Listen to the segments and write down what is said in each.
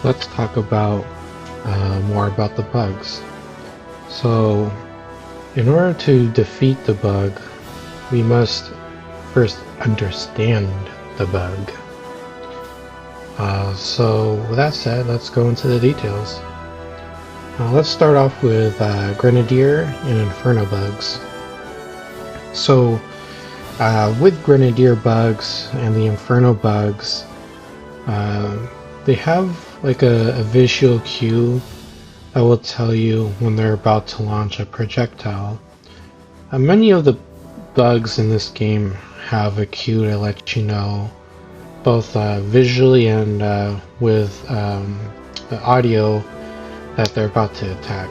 let's talk about more about the bugs. So, in order to defeat the bug, we must first understand the bug. So, with that said, let's go into the details. Let's start off with Grenadier and Inferno bugs. So, with Grenadier bugs and the Inferno bugs, they have like a visual cue that will tell you when they're about to launch a projectile. Many of the bugs in this game have a cue to let you know, both visually and with the audio, that they're about to attack.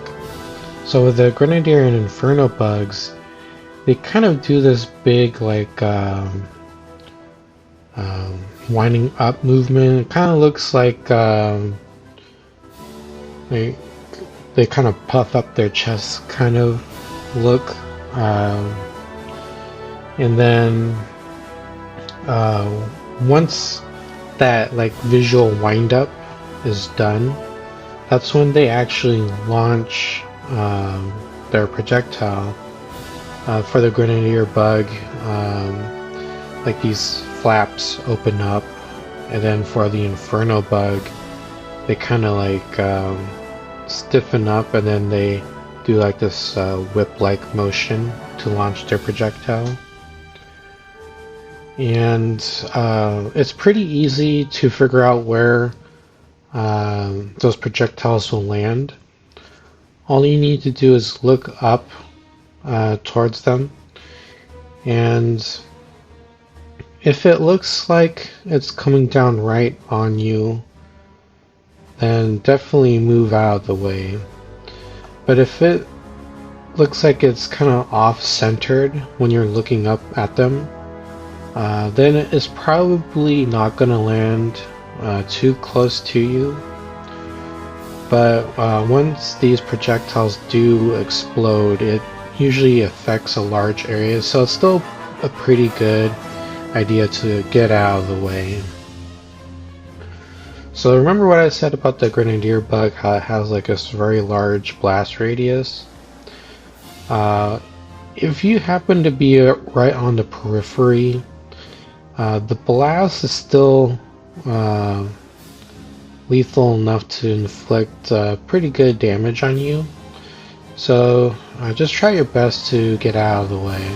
So with the Grenadier and Inferno bugs, they kind of do this big like winding up movement. It kind of looks like they kind of puff up their chest kind of look, and then once that like visual wind up is done, that's when they actually launch their projectile. For the Grenadier bug, like these flaps open up, and then for the Inferno bug, they kind of like stiffen up, and then they do like this whip-like motion to launch their projectile. And it's pretty easy to figure out where those projectiles will land. All you need to do is look up towards them, and if it looks like it's coming down right on you, then definitely move out of the way. But if it looks like it's kind of off-centered when you're looking up at them, then it's probably not going to land too close to you. But once these projectiles do explode, it usually affects a large area, so it's still a pretty good idea to get out of the way. So remember what I said about the Grenadier bug, how it has like this very large blast radius? If you happen to be right on the periphery, the blast is still lethal enough to inflict pretty good damage on you. So just try your best to get out of the way.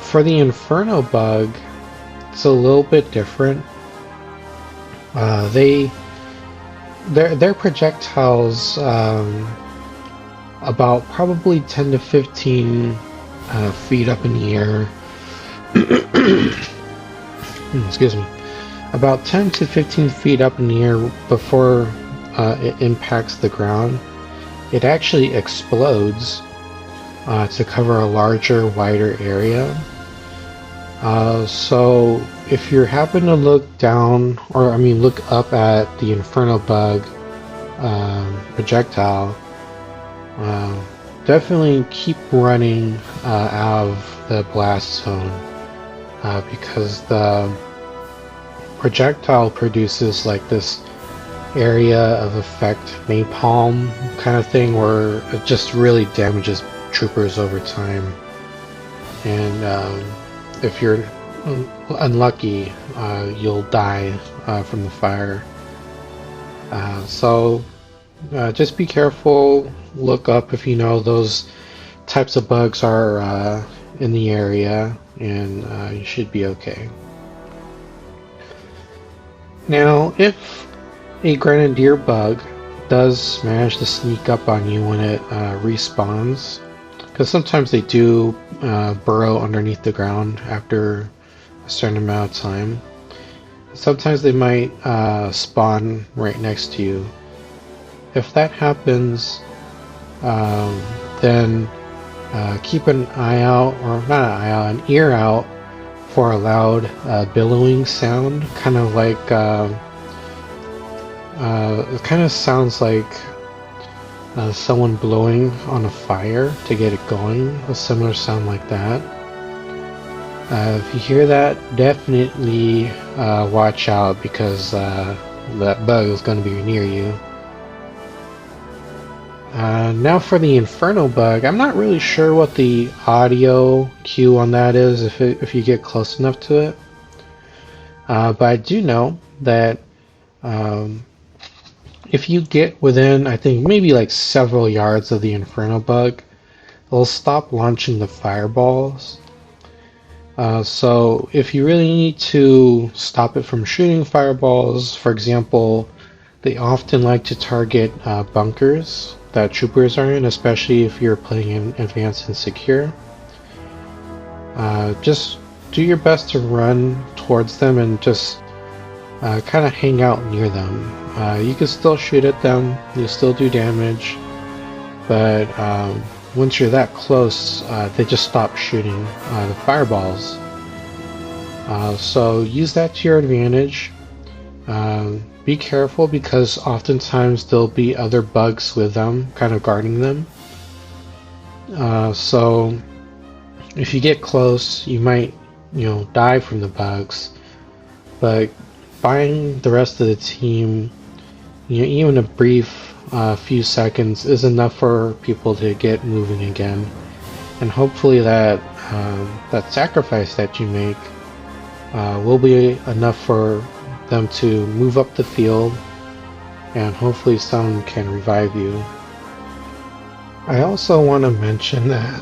For the Inferno bug, it's a little bit different. Their projectiles about probably 10 to 15 feet up in the air. Excuse me. About 10 to 15 feet up in the air before it impacts the ground, it actually explodes to cover a larger, wider area. So if you happen to look down, or I mean look up at the Inferno bug projectile, definitely keep running out of the blast zone, because the projectile produces like this area of effect napalm kind of thing, where it just really damages troopers over time. And if you're unlucky, you'll die from the fire. So just be careful, look up if you know those types of bugs are in the area, and you should be okay. Now, if a Grenadier bug does manage to sneak up on you when it respawns, because sometimes they do burrow underneath the ground after a certain amount of time. Sometimes they might spawn right next to you. If that happens, then keep an eye out, or not an eye out, an ear out for a loud billowing sound, kind of like it kind of sounds like someone blowing on a fire to get it going, a similar sound like that. If you hear that, definitely watch out, because that bug is going to be near you. Now for the Inferno bug, I'm not really sure what the audio cue on that is if you get close enough to it. But I do know that if you get within, I think maybe like several yards of the Inferno bug, it'll stop launching the fireballs. So if you really need to stop it from shooting fireballs, for example, they often like to target bunkers that troopers are in, especially if you're playing in Advanced and Secure. Just do your best to run towards them and just kind of hang out near them. You can still shoot at them, you still do damage, but once you're that close, they just stop shooting the fireballs. So use that to your advantage. Be careful because oftentimes there'll be other bugs with them, kind of guarding them. So if you get close, you might, die from the bugs. But buying the rest of the team, even a brief few seconds is enough for people to get moving again. And hopefully that sacrifice that you make will be enough for them to move up the field, and hopefully someone can revive you. I also want to mention that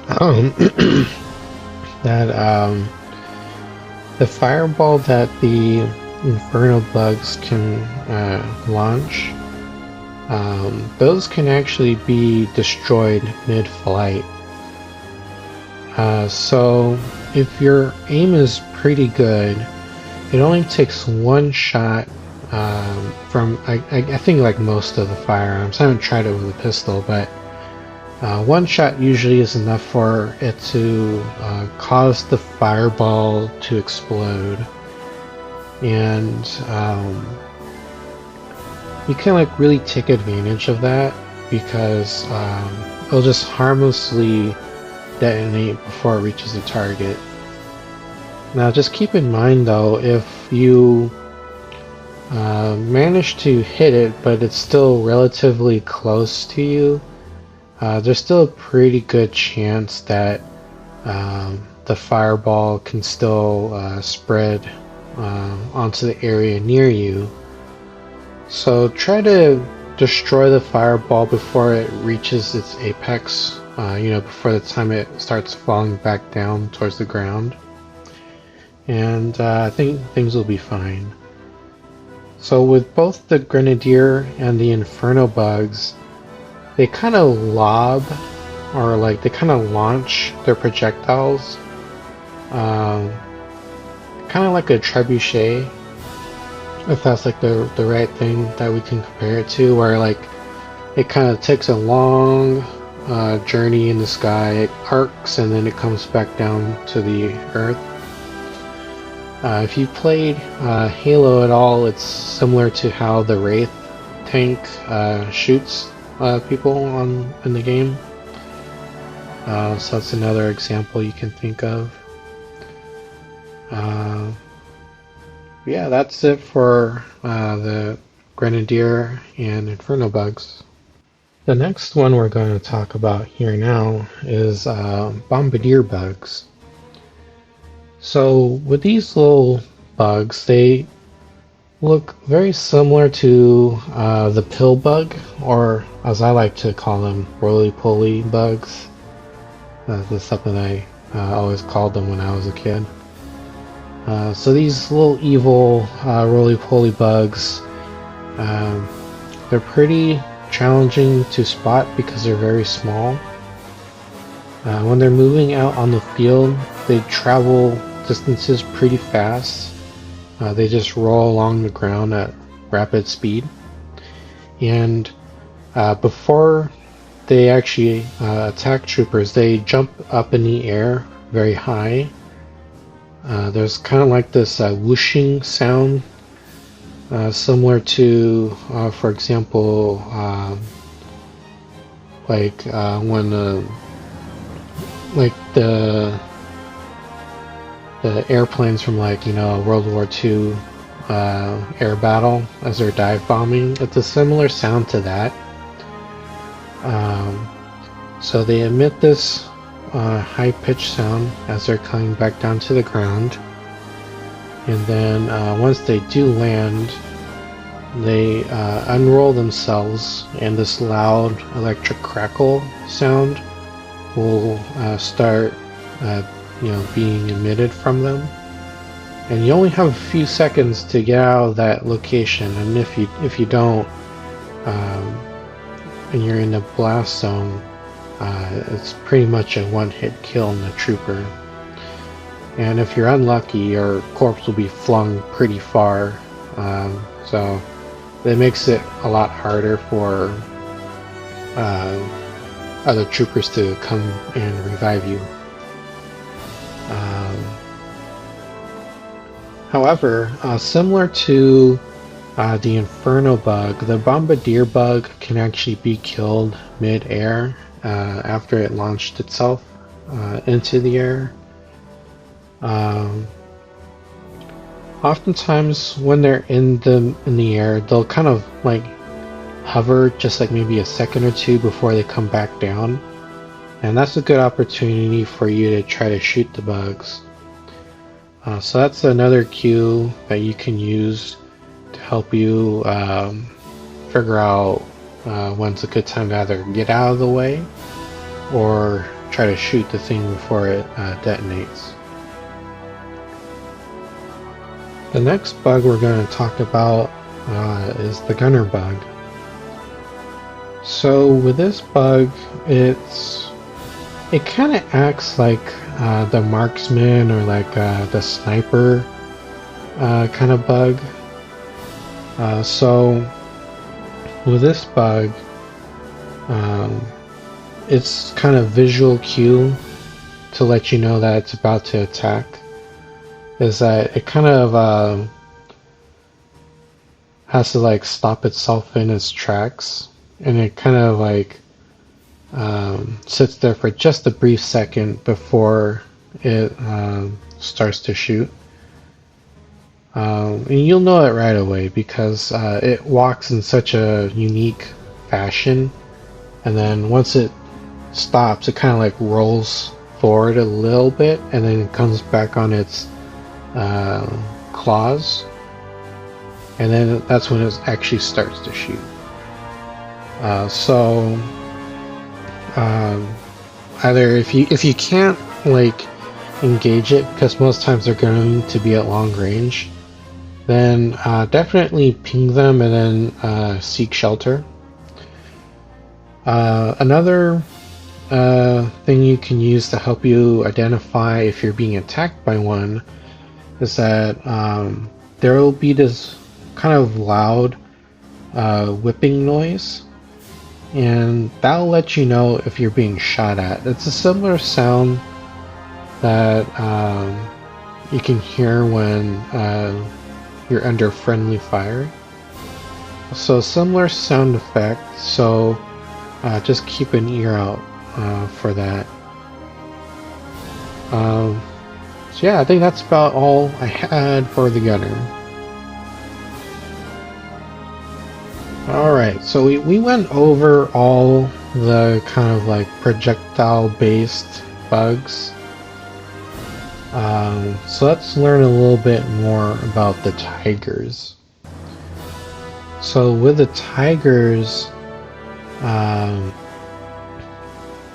the fireball that the Inferno bugs can launch, those can actually be destroyed mid-flight. So if your aim is pretty good, it only takes one shot from, I think like most of the firearms. I haven't tried it with a pistol, but one shot usually is enough for it to cause the fireball to explode. And you can like really take advantage of that because it'll just harmlessly detonate before it reaches the target. Now just keep in mind though, if you manage to hit it but it's still relatively close to you, there's still a pretty good chance that the fireball can still spread onto the area near you. So try to destroy the fireball before it reaches its apex, before the time it starts falling back down towards the ground. And I think things will be fine. So with both the Grenadier and the Inferno bugs, they kind of lob, or like they kind of launch their projectiles, kind of like a trebuchet, if that's like the right thing that we can compare it to, where like it kind of takes a long journey in the sky, it arcs and then it comes back down to the earth. If you played Halo at all, it's similar to how the Wraith tank shoots people in the game. So that's another example you can think of. Yeah, that's it for the Grenadier and Inferno bugs. The next one we're going to talk about here now is Bombardier bugs. So with these little bugs, they look very similar to the pill bug, or as I like to call them, roly-poly bugs. That's something I always called them when I was a kid. So these little evil roly-poly bugs, they're pretty challenging to spot because they're very small. When they're moving out on the field, they travel distances pretty fast. They just roll along the ground at rapid speed. And before they actually attack troopers, they jump up in the air very high. There's kind of like this whooshing sound, similar to, for example, when like the airplanes from World War II air battle as they're dive bombing. It's a similar sound to that. So they emit this high-pitched sound as they're coming back down to the ground, and then once they do land, they unroll themselves, and this loud electric crackle sound will start being emitted from them. And you only have a few seconds to get out of that location, and if you don't, and you're in the blast zone, it's pretty much a one-hit kill on the trooper. And if you're unlucky, your corpse will be flung pretty far, so that makes it a lot harder for other troopers to come and revive you. However, similar to the Inferno bug, the Bombardier bug can actually be killed mid-air after it launched itself into the air. Oftentimes when they're in the air, they'll kind of like hover just like maybe a second or two before they come back down, and that's a good opportunity for you to try to shoot the bugs. So that's another cue that you can use to help you figure out when's a good time to either get out of the way or try to shoot the thing before it detonates. The next bug we're going to talk about is the gunner bug. So with this bug, it kind of acts like the marksman or like the sniper kind of bug. So with this bug, it's kind of visual cue to let you know that it's about to attack. Is that it kind of has to like stop itself in its tracks, and it kind of like sits there for just a brief second before it starts to shoot. And you'll know it right away because it walks in such a unique fashion, and then once it stops, it kind of like rolls forward a little bit, and then it comes back on its claws, and then that's when it actually starts to shoot. Either if you can't like engage it, because most times they're going to be at long range, then definitely ping them and then seek shelter. Another thing you can use to help you identify if you're being attacked by one is that there will be this kind of loud whipping noise, and that'll let you know if you're being shot at. It's a similar sound that you can hear when you're under friendly fire. So similar sound effect, so just keep an ear out for that. So yeah, I think that's about all I had for the gunner. Alright, so we went over all the kind of like projectile based bugs. So let's learn a little bit more about the tigers. So with the tigers,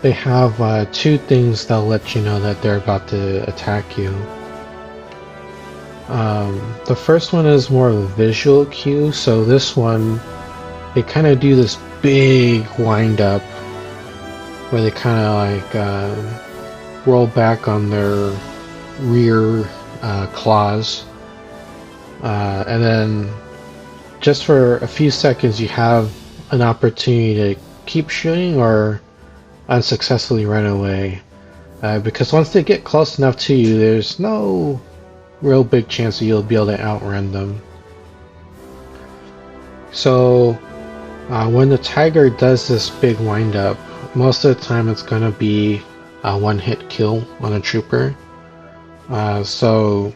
they have two things that'll let you know that they're about to attack you. The first one is more of a visual cue, so this one, they kind of do this big wind up where they kind of like roll back on their rear claws, and then just for a few seconds you have an opportunity to keep shooting or unsuccessfully run away, because once they get close enough to you, there's no real big chance that you'll be able to outrun them. So when the tiger does this big wind up, most of the time it's going to be a one-hit kill on a trooper. So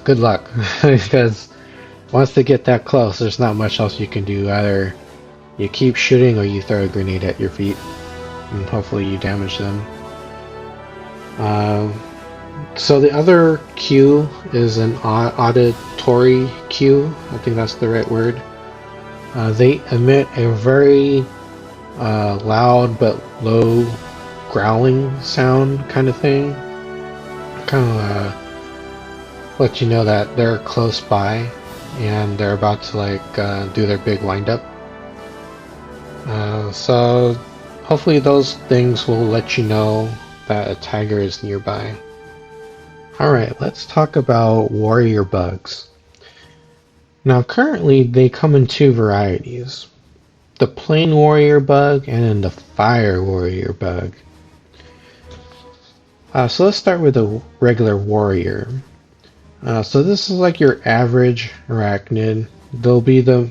good luck, because once they get that close, there's not much else you can do. Either you keep shooting or you throw a grenade at your feet, and hopefully you damage them. So the other cue is an auditory cue. I think that's the right word. They emit a very loud but low growling sound kind of thing. Kind of let you know that they're close by and they're about to do their big windup. So hopefully those things will let you know that a tiger is nearby. Alright, let's talk about warrior bugs. Now currently they come in two varieties. The plain warrior bug and then the fire warrior bug. So let's start with the regular warrior. So this is like your average arachnid. They'll be the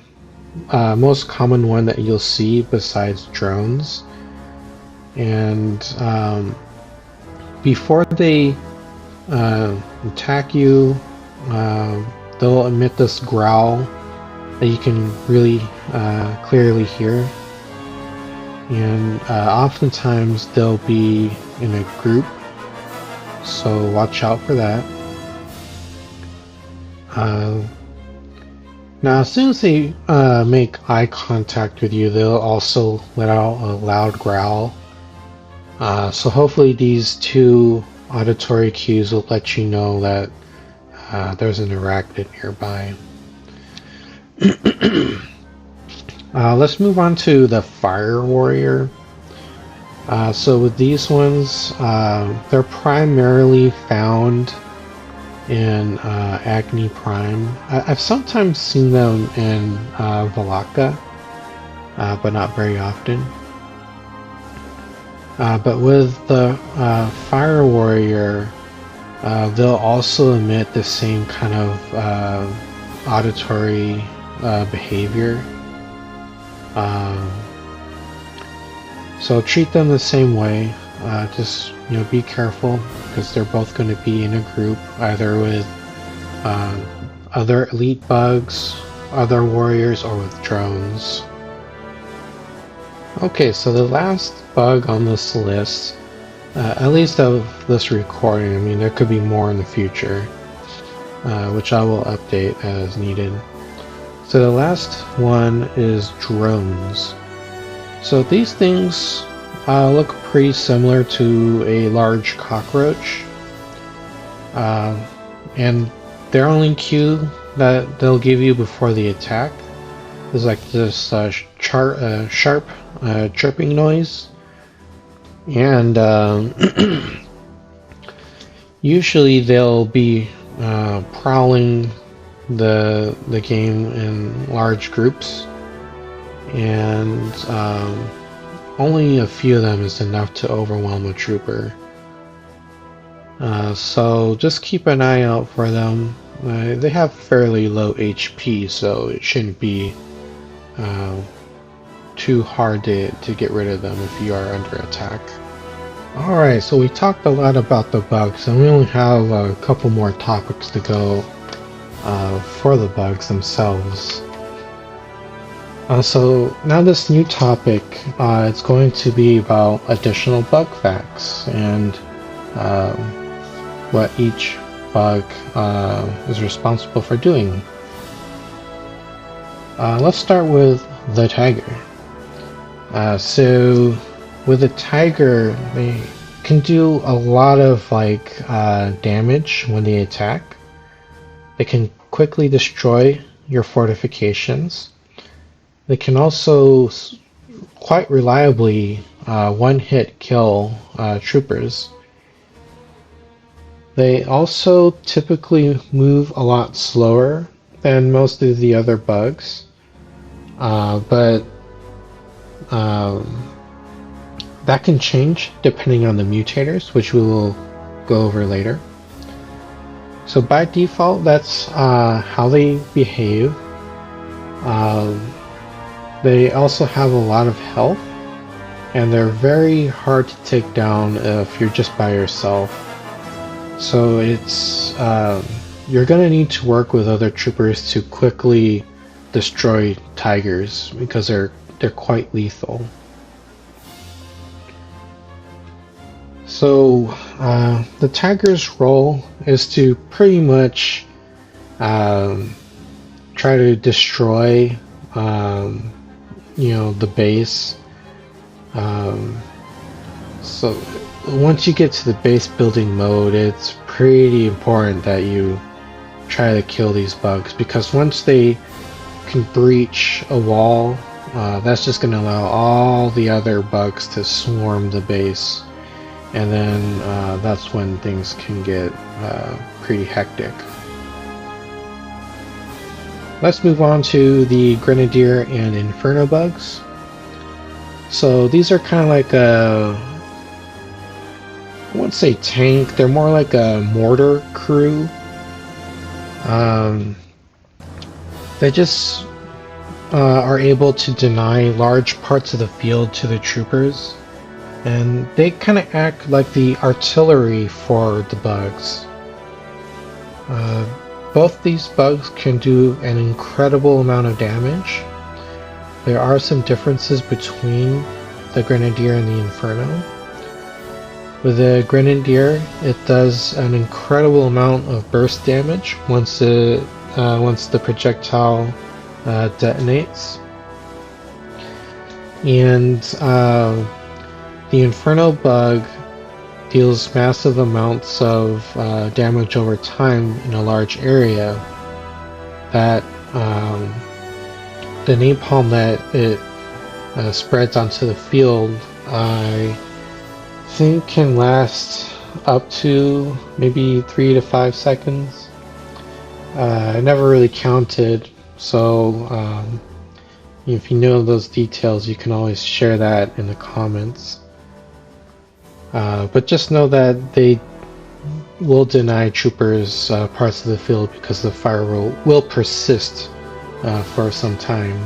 most common one that you'll see besides drones. And before they attack you, they'll emit this growl that you can really clearly hear. And oftentimes they'll be in a group, so watch out for that. Now as soon as they make eye contact with you, they'll also let out a loud growl. So hopefully these two auditory cues will let you know that there's an arachnid nearby. Let's move on to the fire warrior. So with these ones, they're primarily found in Agni Prime. I've sometimes seen them in Valaka, but not very often. But with the fire warrior, they'll also emit the same kind of auditory behavior. So treat them the same way. Just be careful, because they're both going to be in a group, either with other elite bugs, other warriors, or with drones. Okay, so the last bug on this list, at least of this recording, I mean there could be more in the future, which I will update as needed. So the last one is drones. So these things look pretty similar to a large cockroach, and their only cue that they'll give you before the attack is like this sharp chirping noise, and usually they'll be prowling the game in large groups, and only a few of them is enough to overwhelm a trooper. So just keep an eye out for them. They have fairly low HP, so it shouldn't be too hard to get rid of them if you are under attack. Alright, so we talked a lot about the bugs, and we only have a couple more topics to go for the bugs themselves. So now this new topic, it's going to be about additional bug facts and what each bug is responsible for doing. Let's start with the tiger. So with a tiger, they can do a lot of damage when they attack. They can quickly destroy your fortifications. They can also quite reliably one-hit kill troopers. They also typically move a lot slower than most of the other bugs, but that can change depending on the mutators, which we will go over later. So by default, that's how they behave. They also have a lot of health, and they're very hard to take down if you're just by yourself. So it's you're going to need to work with other troopers to quickly destroy tigers because they're quite lethal. So the tiger's role is to pretty much try to destroy the base. So once you get to the base building mode, it's pretty important that you try to kill these bugs, because once they can breach a wall, that's just going to allow all the other bugs to swarm the base, and then that's when things can get pretty hectic. Let's move on to the Grenadier and Inferno bugs. So these are kind of like I wouldn't say tank, they're more like a mortar crew. They just are able to deny large parts of the field to the troopers, and they kind of act like the artillery for the bugs. Both these bugs can do an incredible amount of damage. There are some differences between the Grenadier and the Inferno. With the Grenadier, it does an incredible amount of burst damage once the projectile detonates. And the Inferno bug deals massive amounts of damage over time in a large area. That the napalm that it spreads onto the field, I think can last up to maybe 3 to 5 seconds. I never really counted, so if you know those details, you can always share that in the comments. But just know that they will deny troopers parts of the field because the fire will persist for some time.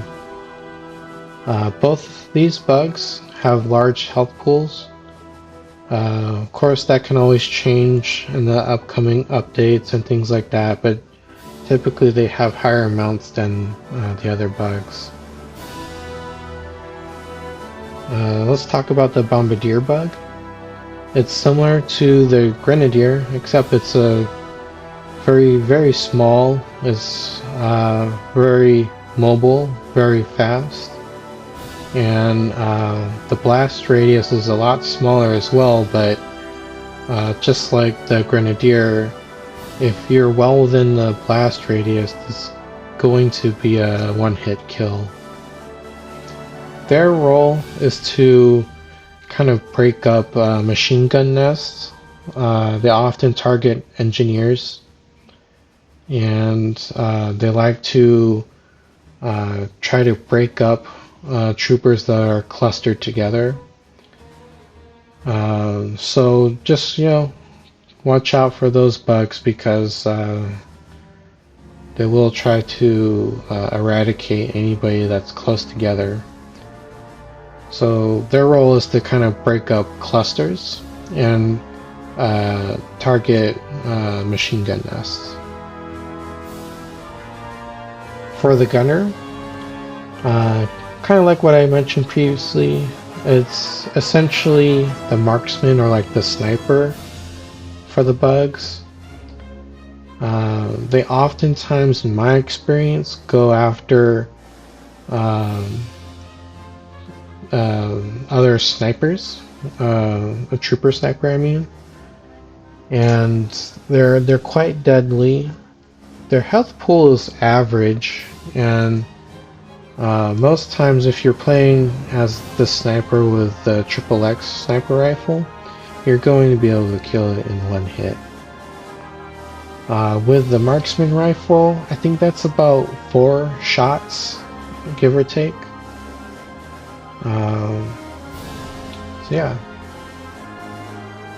Both these bugs have large health pools. Of course, that can always change in the upcoming updates and things like that, but typically they have higher amounts than the other bugs. Let's talk about the Bombardier bug. It's similar to the Grenadier, except it's a very, very small. It's very mobile, very fast, and the blast radius is a lot smaller as well, but just like the Grenadier, if you're well within the blast radius, it's going to be a one-hit kill. Their role is to kind of break up machine gun nests. They often target engineers, and they like to try to break up troopers that are clustered together. So just watch out for those bugs, because they will try to eradicate anybody that's close together. So their role is to kind of break up clusters and target machine gun nests. For the gunner, kind of like what I mentioned previously, it's essentially the marksman, or like the sniper for the bugs. They oftentimes, in my experience, go after other snipers, a trooper sniper I mean, and they're quite deadly. Their health pool is average, and most times if you're playing as the sniper with the XXX sniper rifle, you're going to be able to kill it in one hit. With the marksman rifle, I think that's about 4 shots, give or take. So yeah,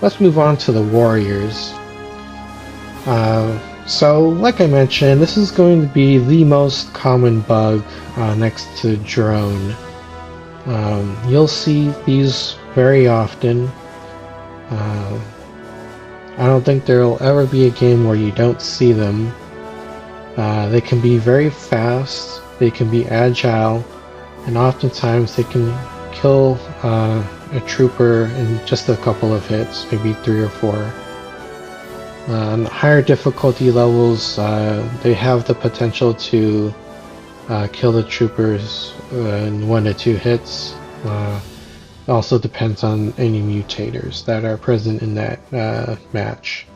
let's move on to the warriors. So like I mentioned, this is going to be the most common bug next to drone. You'll see these very often. I don't think there will ever be a game where you don't see them. They can be very fast, they can be agile, and oftentimes they can kill a trooper in just a couple of hits, maybe 3 or 4. On higher difficulty levels, they have the potential to kill the troopers in 1 to 2 hits. It also depends on any mutators that are present in that match.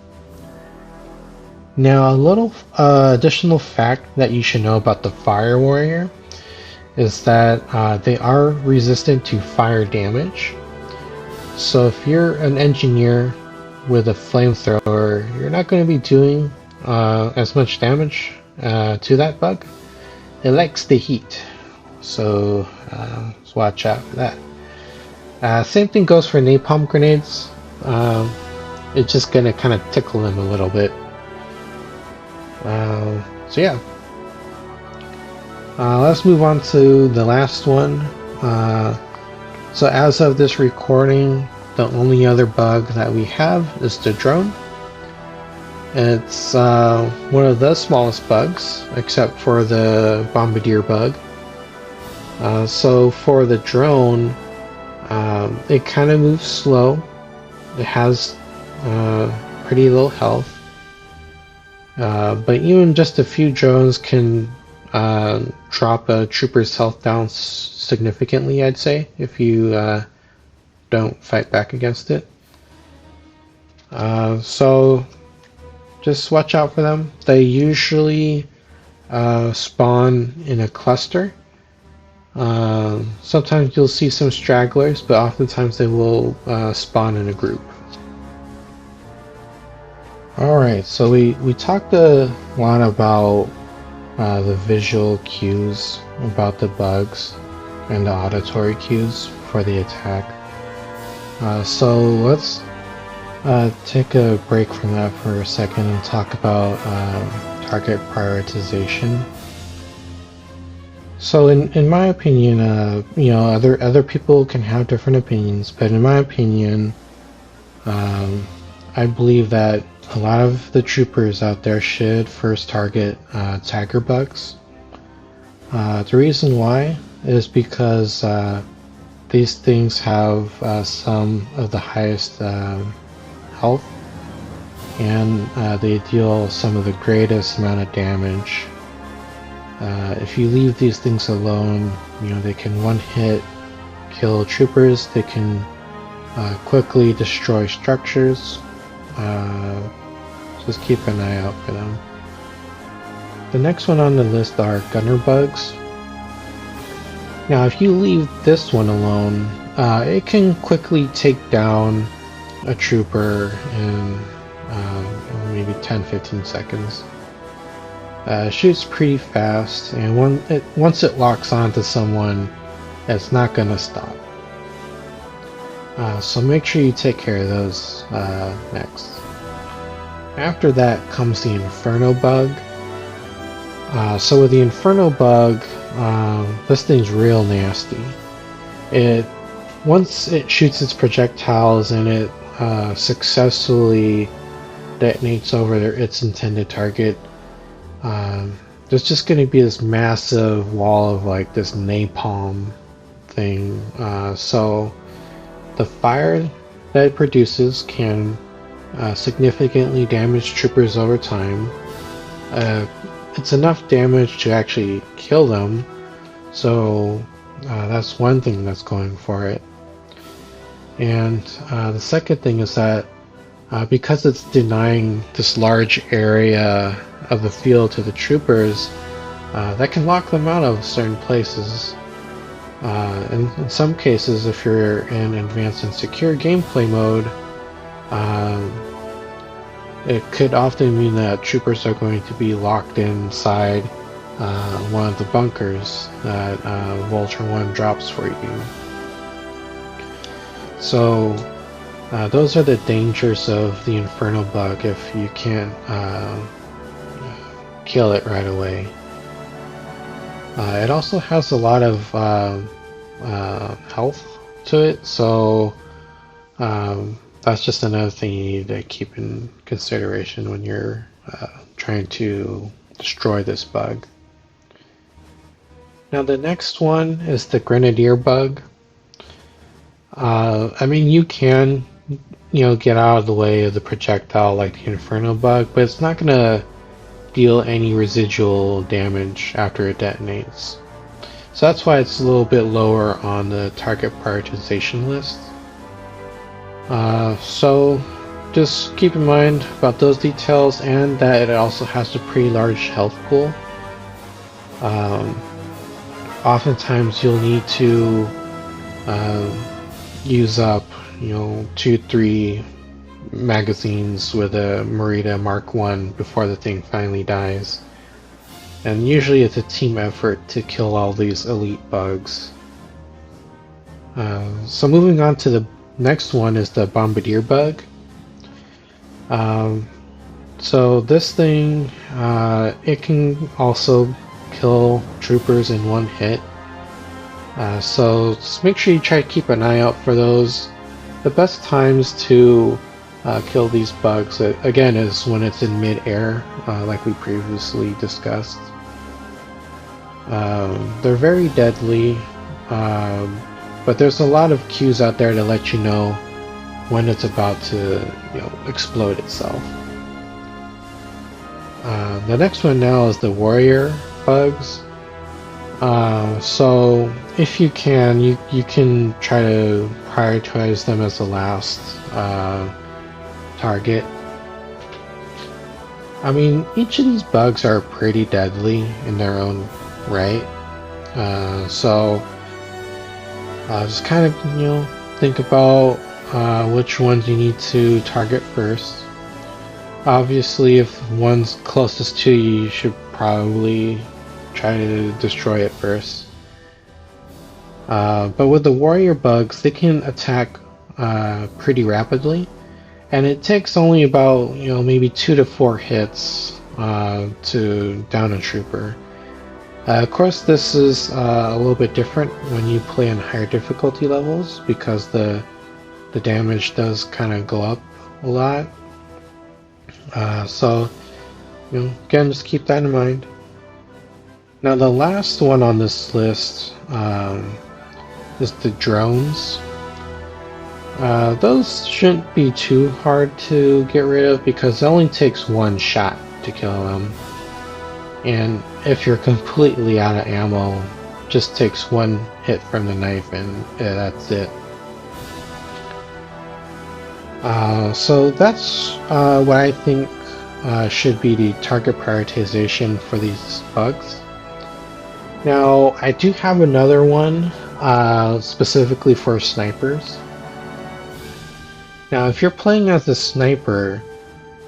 Now, a little additional fact that you should know about the Fire Warrior is that they are resistant to fire damage. So if you're an engineer with a flamethrower, you're not going to be doing as much damage to that bug. It likes the heat, so let's watch out for that. Same thing goes for napalm grenades. It's just going to kind of tickle them a little bit. So yeah, let's move on to the last one. So as of this recording, the only other bug that we have is the drone. It's one of the smallest bugs, except for the Bombardier bug. So for the drone, it kind of moves slow. It has pretty low health. But even just a few drones can drop a trooper's health down significantly, I'd say, if you don't fight back against it. So just watch out for them. They usually spawn in a cluster. Sometimes you'll see some stragglers, but oftentimes they will spawn in a group. Alright, so we talked a lot about the visual cues about the bugs and the auditory cues for the attack. So let's take a break from that for a second and talk about target prioritization. So in my opinion, you know, other people can have different opinions, but in my opinion, I believe that a lot of the troopers out there should first target tagger bugs. The reason why is because these things have some of the highest health, and they deal some of the greatest amount of damage. If you leave these things alone, you know, they can one-hit kill troopers, they can quickly destroy structures. Just keep an eye out for them. The next one on the list are gunner bugs. Now if you leave this one alone, it can quickly take down a trooper in maybe 10-15 seconds. Shoots pretty fast, and once it locks onto someone, it's not gonna stop. So make sure you take care of those next. After that comes the Inferno bug. So with the Inferno bug, this thing's real nasty. Once it shoots its projectiles and it successfully detonates over its intended target, there's just going to be this massive wall of like this napalm thing. So the fire that it produces can significantly damage troopers over time. It's enough damage to actually kill them, so that's one thing that's going for it. And the second thing is that because it's denying this large area of the field to the troopers, that can lock them out of certain places. In some cases, if you're in advanced and secure gameplay mode, it could often mean that troopers are going to be locked inside one of the bunkers that Vulture 1 drops for you. So those are the dangers of the Inferno bug if you can't kill it right away. It also has a lot of health to it, so that's just another thing you need to keep in consideration when you're trying to destroy this bug. Now the next one is the Grenadier bug. I mean, you can, get out of the way of the projectile like the Inferno bug, but it's not going to deal any residual damage after it detonates. So that's why it's a little bit lower on the target prioritization list. So just keep in mind about those details, and that it also has a pretty large health pool. Oftentimes you'll need to use up, 2-3 magazines with a Merida Mark I before the thing finally dies. And usually it's a team effort to kill all these elite bugs. So moving on to the next one is the Bombadier bug. So this thing, it can also kill troopers in one hit. So just make sure you try to keep an eye out for those. The best times to kill these bugs, again, is when it's in mid-air, like we previously discussed. They're very deadly, but there's a lot of cues out there to let you know when it's about to explode itself. The next one now is the warrior bugs. So if you can, you can try to prioritize them as the last target. I mean, each of these bugs are pretty deadly in their own right. So just kind of think about which ones you need to target first. Obviously, if one's closest to you, you should probably try to destroy it first. But with the warrior bugs, they can attack pretty rapidly, and it takes only about maybe 2 to 4 hits to down a trooper. Of course, this is a little bit different when you play on higher difficulty levels, because the damage does kind of go up a lot. So again, just keep that in mind. Now the last one on this list is the drones. Those shouldn't be too hard to get rid of because it only takes one shot to kill them. And if you're completely out of ammo, just takes one hit from the knife and that's it. So that's what I think should be the target prioritization for these bugs. Now, I do have another one specifically for snipers. Now, if you're playing as a sniper,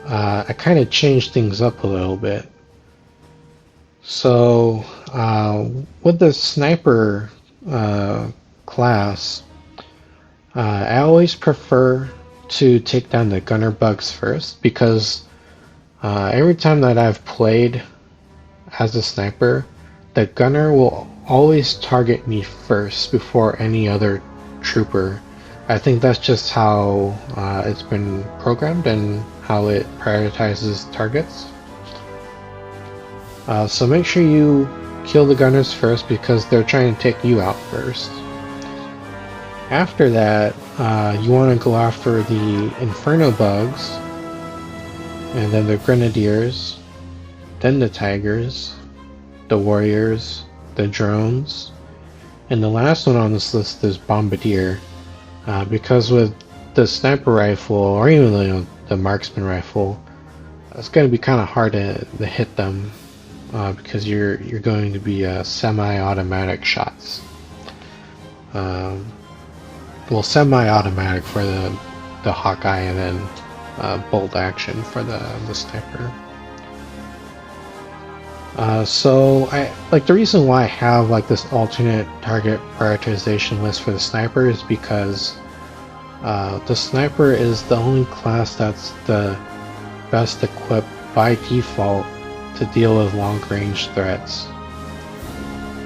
I kind of changed things up a little bit. So, with the sniper class, I always prefer to take down the gunner bugs first, because every time that I've played as a sniper, the gunner will always target me first before any other trooper. I think that's just how it's been programmed and how it prioritizes targets. So make sure you kill the gunners first because they're trying to take you out first. After that, you want to go after the Inferno bugs, and then the Grenadiers, then the Tigers, the Warriors, the Drones, and the last one on this list is Bombardier, because with the sniper rifle, or even the marksman rifle, it's going to be kind of hard to hit them, because you're going to be semi-automatic shots. Well, semi-automatic for the Hawkeye, and then bolt action for the sniper. So the reason why I have this alternate target prioritization list for the sniper is because the sniper is the only class that's the best equipped by default to deal with long-range threats.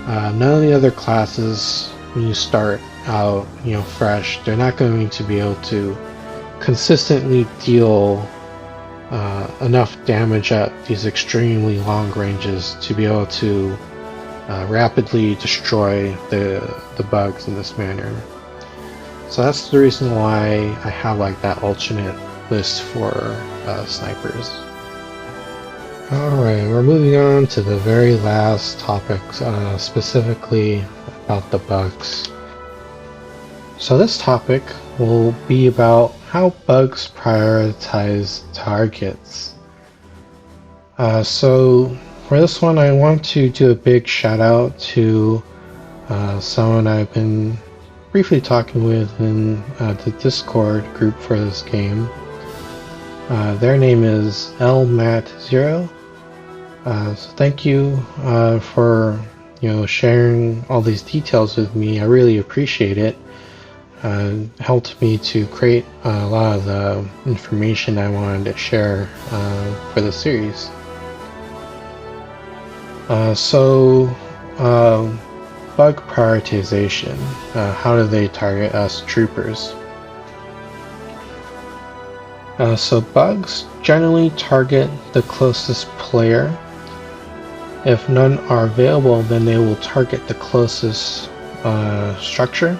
None of the other classes, when you start out fresh, they're not going to be able to consistently deal enough damage at these extremely long ranges to be able to rapidly destroy the bugs in this manner. So that's the reason why I have like that alternate list for snipers. Alright, we're moving on to the very last topic, specifically about the bugs. So this topic will be about how bugs prioritize targets. So for this one, I want to do a big shout out to someone I've been briefly talking with in the Discord group for this game. Their name is lmat0. So thank you for sharing all these details with me. I really appreciate it. Helped me to create a lot of the information I wanted to share for the series. Bug prioritization. How do they target us troopers? So bugs generally target the closest player. If none are available, then they will target the closest structure.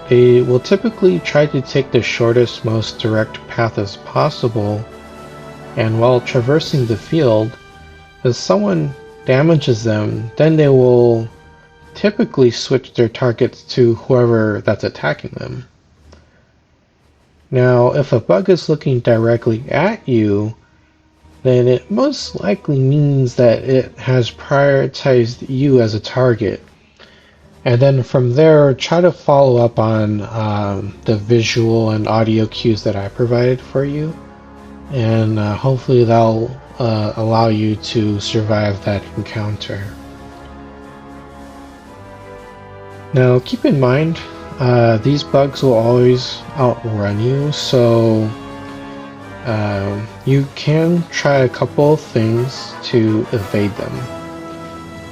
They will typically try to take the shortest, most direct path as possible, and while traversing the field, if someone damages them, then they will typically switch their targets to whoever that's attacking them. Now, if a bug is looking directly at you, then it most likely means that it has prioritized you as a target. And then from there, try to follow up on the visual and audio cues that I provided for you. And hopefully that'll allow you to survive that encounter. Now keep in mind, these bugs will always outrun you, so you can try a couple of things to evade them.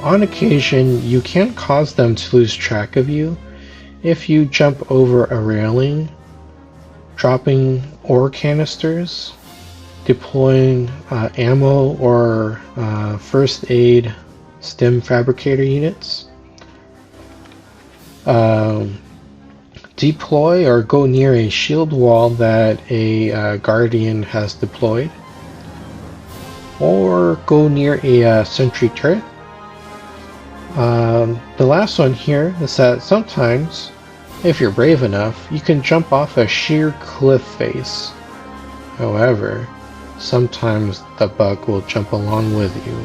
On occasion, you can cause them to lose track of you if you jump over a railing, dropping ore canisters, deploying ammo or first aid stim fabricator units, deploy or go near a shield wall that a guardian has deployed, or go near a sentry turret. The last one here is that sometimes, if you're brave enough, you can jump off a sheer cliff face. However, sometimes the bug will jump along with you.